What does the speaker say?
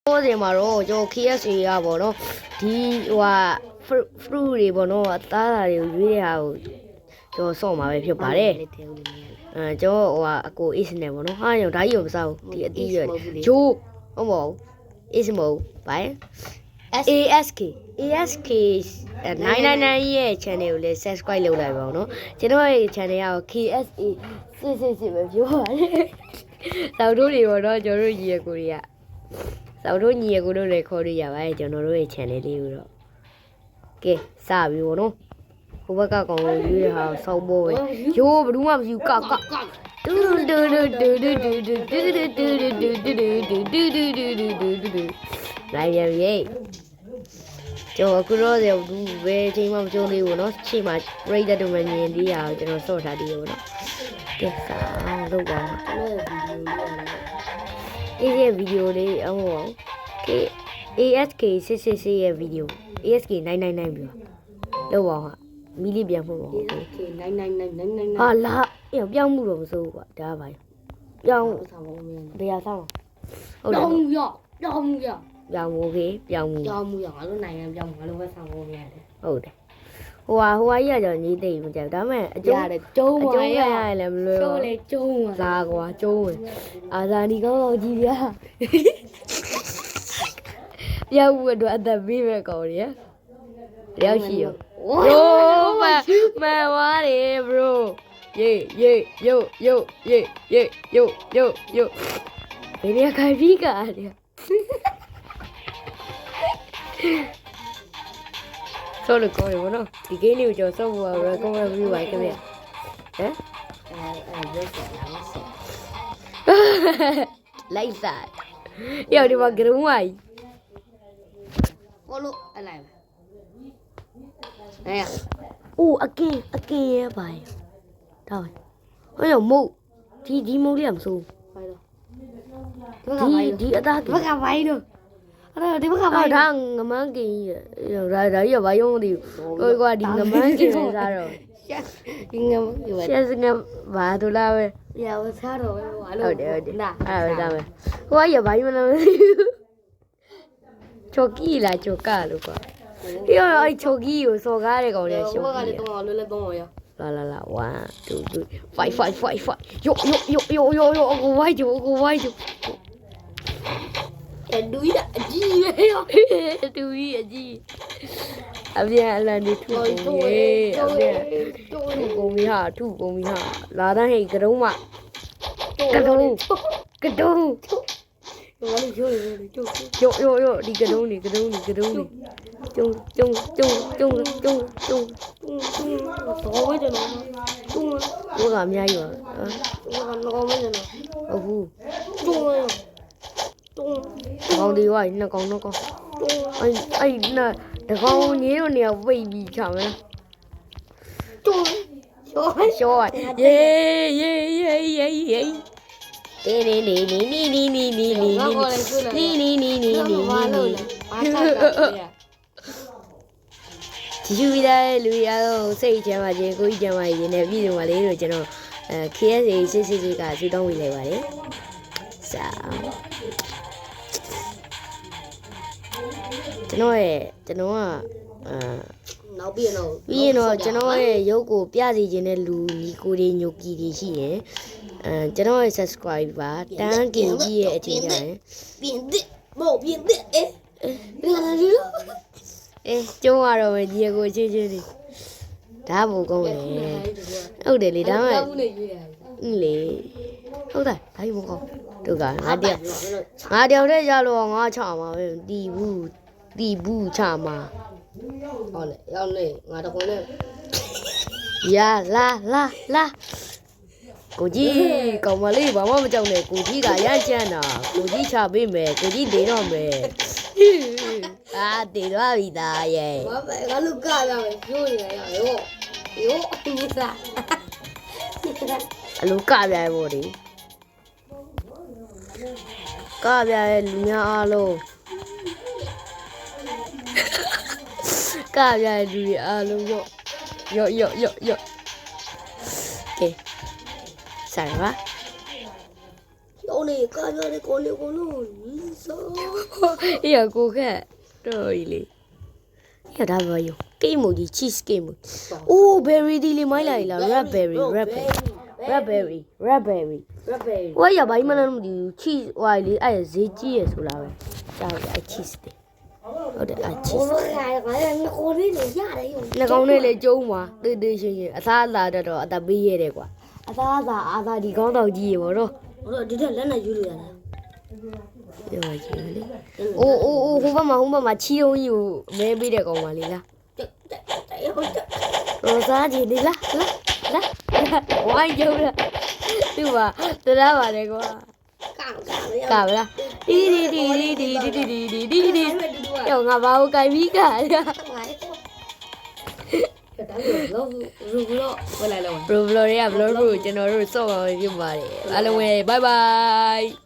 ဟိုဒီမှာတော့ကျွန်တော် KSA ရပါတော့ဒီဟိုက fruit တွေပေါ့နော်အသားဓာတ်တွေကိုရွေးတဲ့ဟာကိုကျွန်တော်စောင့်မှာပဲဖြစ်ပါတယ်ကျွန်တော်ဟိုကအကို is နဲ့ပေါ့နော်ဟာရောဓာကြီးကိုမစားဘူးဒီအတီးရွယ်ဂျိုးဟုတ်မဟုတ် is မဟုတ်ဘာ ASK 999ရဲ့ channel ကိုလည်း subscribe လုပ်လိုက်ပါဦးနော်ကျွန်တော်ရဲ့ channel က KSA စစ်ပဲပြောပါတယ်တောက်တို့တွေပေါ့နော်ကျွန်တော်တို့ညီရကိုတွေကတောက်တို့ညီရကိုတို့လည်းခေါ်ရပါတယ်ကျွန်တော်တို့ရဲ့ channel လေးကိုတော့ကဲစပြီပေါ့နော်ဟိုဘက်ကကောင်ကိုရွေးဟာစောက်ပေါ်ပဲရိုးဘယ်သူမှမယူကတူတူတူတူတူတူတူတူတူတူတူတူတူလိုက်ရရဲ့ကျွန်တော်အခုတော့ဘူးပဲအချိန်မှမကြုံသေးဘူးเนาะချိန်မှာ rate တို့မမြင်သေးရအောင်ကျွန်တော်စော့ထားသေးတယ်ပေါ့နော်ကဲစားလုပ်ပါမယ်ဒီဗီဒီယိုလေးအမော ASK 666ရဲ့ဗီဒီယို ASK 999ပြောလောက်ပါဟာမီလီပြန်ဖို့ပါ ASK 999ဟာလာပြောင်းမှုတော့မစိုးဘူးကွာဒါပါပြောင်းတရားဆောင်ဟုတ်တယ်ပြောင်းမှုရပြောင်းမှုပြောင်းမှုငါတို့နိုင်ငံပြောင်းငါတို့ပဲဆောင်ဖို့ရတယ်ဟုတ်တယ်ဟိုဟာကြီးကကြောင့်ညီးသိမကြဘူးဒါပေမဲ့အကျုံးရတယ်ကျုံးပါရလည်းမလွယ်ဘူးကျုံးလေကျုံးပါလာကွာကျုံးဝင်အာဇာနီကောင်းကြီးဗျာပြောင်းမှုအတွက်အသက်ပေးမဲ့ကောင်ရရောက်ရှိရောယိုးမဝါးတယ် bro ယေယိုဘယ်နေရာခိုင်ပြီးကားလဲဆိုလို့ကောင်းရမနော်ဒီ game လေးကိုကျွန်တော်စောက်ဖို့ recommend ပြုပါခင်ဗျဟမ်လိုက်စားရောက်ဒီမှာဂရုံးဝိုင်းဘောလို့အလိုက်ပဲအိုးအကင်းရပါရဒါဟိုရောမုတ်ဒီမုတ်လေးမစိုးဒီအသားဘက်ကဘိုင်းတော့အဲ့ဒီဘက်ကဘိုင်းဒါငမန်းကင်းဒါရဘာယုံဒီဟိုကွာဒီငမန်းကင်းစားတော့ဒီငမရှက်စငဘာတို့လာပဲရဝစားတော့ဟုတ်တယ်နာအဲ့ဒါပဲဟိုကရဘာယုံလားချိုကီလာချိုကလို့ကွာဒီတော့အဲ့ချိုကီကိုစော်ကားတဲ့ကောင်လေးရှုံးဘက်ကလည်းတော့လွယ်လွယ်တော့ရလာ1 2 3 5 yoကိုဝိုင်းချိုဒူရအကြီးပဲရောတူကြီးအကြီးအပြန်အလန်နေထူကုန်ရေအပြန်ထူကုန်ပြီဟာလာတဲ့ဟိတ်ကတုံးမကတုံးဘာလို့ရိုးဒီကတုံးနေကျုံတော့ဝဲတယ်နော်ဘိုးကအများကြီးပါကတော့မင်းနော်ဟုတ်ဘူးတုံးကောင်းဒီဝိုင်းနှစ်ကောင်အဲ့နာတကောင်ညင်းတို့နေရာပိတ်ပြီးချမယ်တုံးရှောယေဒီယူလာလူရအောင်စိတ်ချမ်းပါခြင်းကိုကြီးချမ်းပါခြင်းနဲ့ပြည်စုံပါလေလို့ကျွန်တော်KSA 666ကစူတောင်းဝေးလိုက်ပါတယ်စာကျွန်တော်ကနောက်ပြီးတော့ကျွန်တော်ရဲ့ရုပ်ကိုပြစီခြင်းတဲ့လူညီကိုတွေညိုကီတွေရှိရင်ကျွန်တော်ရဲ့ subscriber တန်းကင်ကြီးရဲ့အချိန်ကျရင်ပြင်သစ်ကျုံးရတော့မယ်ညီကိုချင်းတွေဒါမို့ကောင်းတယ်ဟုတ်တယ်လေဒါမှလေဟုတ်တယ်ဒါကြီးမို့ကောင်းတို့ကငါတယောက်တည်းရလို့ငါချမှာပဲတီဘူးချမှာဟုတ်လေရောက်လေငါတခွန်းနဲ့ရလာကိုကြီးကောင်မလေးဘာမှမကြောက်နဲ့ကိုကြီးကရမ်းကြမ်းတာကိုကြီးချပေးမယ်ကိုကြီးနေတော့မယ်အာတည်တော့ပြီသားရဲ့ငါလူကရမယ်ရိုးနေရရောဒီစားအလူကပြရဲပေါ့ဒီကပြရဲလူများအားလုံးကပြရဲလူအားလုံးရော့ကဲဆိုင်ပါရော နေကားရတယ်ကိုလေးကိုလို့ဆော အေးရကိုခက်တော်ကြီးလေရတာဘာယောကိမိုကြီး cheese ကိမိုအိုး berry ဒီလေးမိုင်းလိုက်လား raspberry raspberry ဝါရဘာမှမလုပ်ဘူး cheese ဝိုင်လေးအဲ့ဈေးကြီးရဆိုလားပဲကြောက်အဲ့ cheese တယ်ဟုတ်တယ်အဲ့ cheese ကိုရရငါလည်းကိုလေးနေရတယ်ယူ နှကောင်နဲ့လေကျုံးပါတေးသေးရှင်းရှင်းအသားအသာတော့အသက်ပေးရတယ်ကွာအသားအသာအာသာဒီကောင်းတော့ကြီးရေပေါ့နော် ဟိုတော့ဒီတက်လက်နဲ့ယူလို့ရတယ် ပြောပါကြည့်လေအိုးဟိုဘက်မှာချီုံကြီးကိုမဲပေးတဲ့ကောင်ပါလေလား ဟုတ်တယ် ရိုဇာကြီးလေလားဝိုင်းကျုံးလားသူ့ပါတရားပါတယ်ကွာ ကာ ကဗလားဒီယောငါဘာကိုကြိုက်ပြီးကရ ဒါလည်းလောရူဘလောဝလာလော ဘလိုတွေကဘလိုတို့ကျွန်တော်တို့စော့ပါပြပါတယ်အားလုံးပဲ bye bye